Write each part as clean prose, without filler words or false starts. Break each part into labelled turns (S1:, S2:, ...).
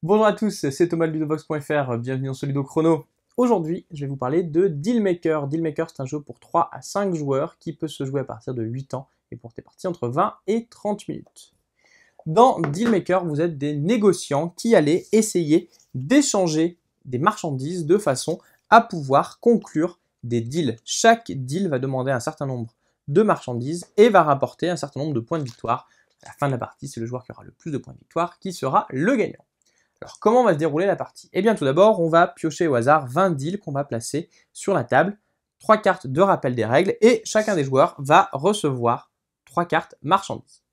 S1: Bonjour à tous, c'est Thomas de Ludovox.fr, bienvenue dans ce Ludo Chrono. Aujourd'hui, je vais vous parler de Dealmaker. Dealmaker, c'est un jeu pour 3 à 5 joueurs qui peut se jouer à partir de 8 ans et pour des parties entre 20 et 30 minutes. Dans Dealmaker, vous êtes des négociants qui allez essayer d'échanger des marchandises de façon à pouvoir conclure des deals. Chaque deal va demander un certain nombre de marchandises et va rapporter un certain nombre de points de victoire. À la fin de la partie, c'est le joueur qui aura le plus de points de victoire qui sera le gagnant. Alors, comment va se dérouler la partie? Eh bien, tout d'abord, on va piocher au hasard 20 deals qu'on va placer sur la table, 3 cartes de rappel des règles, et chacun des joueurs va recevoir 3 cartes marchandises.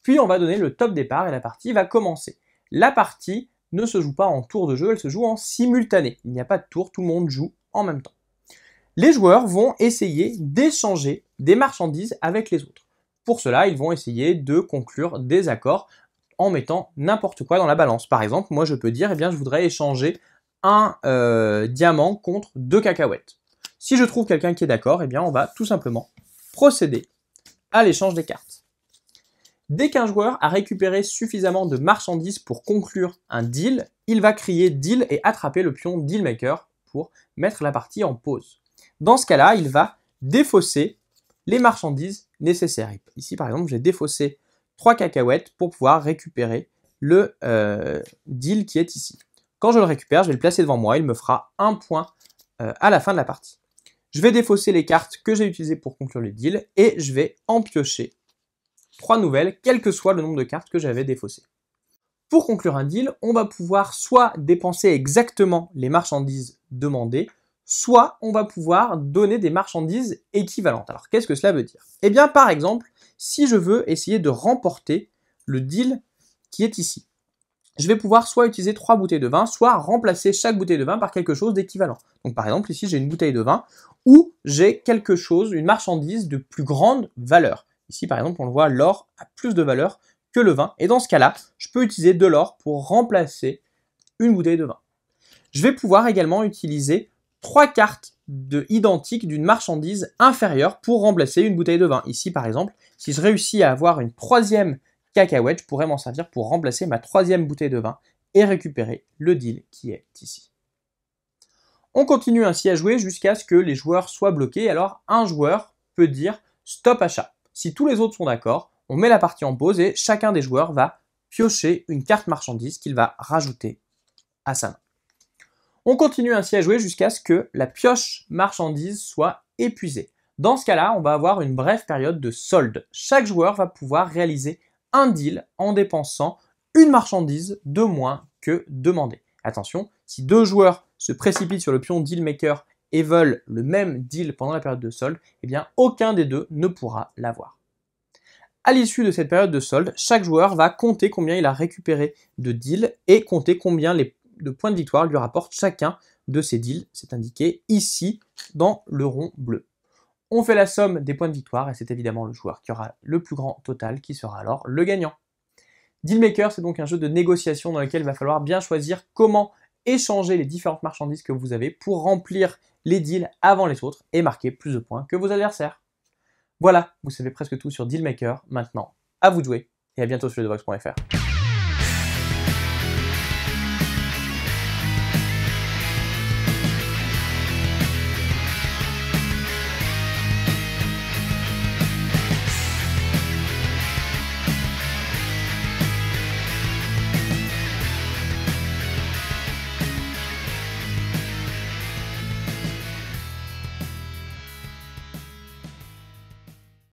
S1: Puis, on va donner le top départ et la partie va commencer. La partie ne se joue pas en tour de jeu, elle se joue en simultané. Il n'y a pas de tour, tout le monde joue en même temps. Les joueurs vont essayer d'échanger des marchandises avec les autres. Pour cela, ils vont essayer de conclure des accords en mettant n'importe quoi dans la balance. Par exemple, moi je peux dire, eh bien, je voudrais échanger un diamant contre 2 cacahuètes. Si je trouve quelqu'un qui est d'accord, eh bien, on va tout simplement procéder à l'échange des cartes. Dès qu'un joueur a récupéré suffisamment de marchandises pour conclure un deal, il va crier deal et attraper le pion Dealmaker pour mettre la partie en pause. Dans ce cas-là, il va défausser les marchandises nécessaires. Ici, par exemple, j'ai défaussé 3 cacahuètes pour pouvoir récupérer le deal qui est ici. Quand je le récupère, je vais le placer devant moi, il me fera un point à la fin de la partie. Je vais défausser les cartes que j'ai utilisées pour conclure le deal et je vais en piocher 3 nouvelles, quel que soit le nombre de cartes que j'avais défaussées. Pour conclure un deal, on va pouvoir soit dépenser exactement les marchandises demandées, soit on va pouvoir donner des marchandises équivalentes. Alors, qu'est-ce que cela veut dire? Eh bien, par exemple, si je veux essayer de remporter le deal qui est ici, je vais pouvoir soit utiliser 3 bouteilles de vin, soit remplacer chaque bouteille de vin par quelque chose d'équivalent. Donc, par exemple, ici, j'ai une bouteille de vin ou j'ai quelque chose, une marchandise de plus grande valeur. Ici, par exemple, on le voit, l'or a plus de valeur que le vin. Et dans ce cas-là, je peux utiliser de l'or pour remplacer une bouteille de vin. Je vais pouvoir également utiliser 3 cartes identiques d'une marchandise inférieure pour remplacer une bouteille de vin. Ici, par exemple, si je réussis à avoir une 3e cacahuète, je pourrais m'en servir pour remplacer ma 3e bouteille de vin et récupérer le deal qui est ici. On continue ainsi à jouer jusqu'à ce que les joueurs soient bloqués. Alors, un joueur peut dire stop achat. Si tous les autres sont d'accord, on met la partie en pause et chacun des joueurs va piocher une carte marchandise qu'il va rajouter à sa main. On continue ainsi à jouer jusqu'à ce que la pioche marchandise soit épuisée. Dans ce cas-là, on va avoir une brève période de solde. Chaque joueur va pouvoir réaliser un deal en dépensant une marchandise de moins que demandé. Attention, si 2 joueurs se précipitent sur le pion Dealmaker et veulent le même deal pendant la période de solde, eh bien aucun des deux ne pourra l'avoir. À l'issue de cette période de solde, chaque joueur va compter combien il a récupéré de deals et compter combien de points de victoire lui rapportent chacun de ces deals. C'est indiqué ici dans le rond bleu. On fait la somme des points de victoire et c'est évidemment le joueur qui aura le plus grand total qui sera alors le gagnant. Dealmaker, c'est donc un jeu de négociation dans lequel il va falloir bien choisir comment échanger les différentes marchandises que vous avez pour remplir les deals avant les autres et marquer plus de points que vos adversaires. Voilà, vous savez presque tout sur Dealmaker. Maintenant, à vous de jouer et à bientôt sur Ludovox.fr.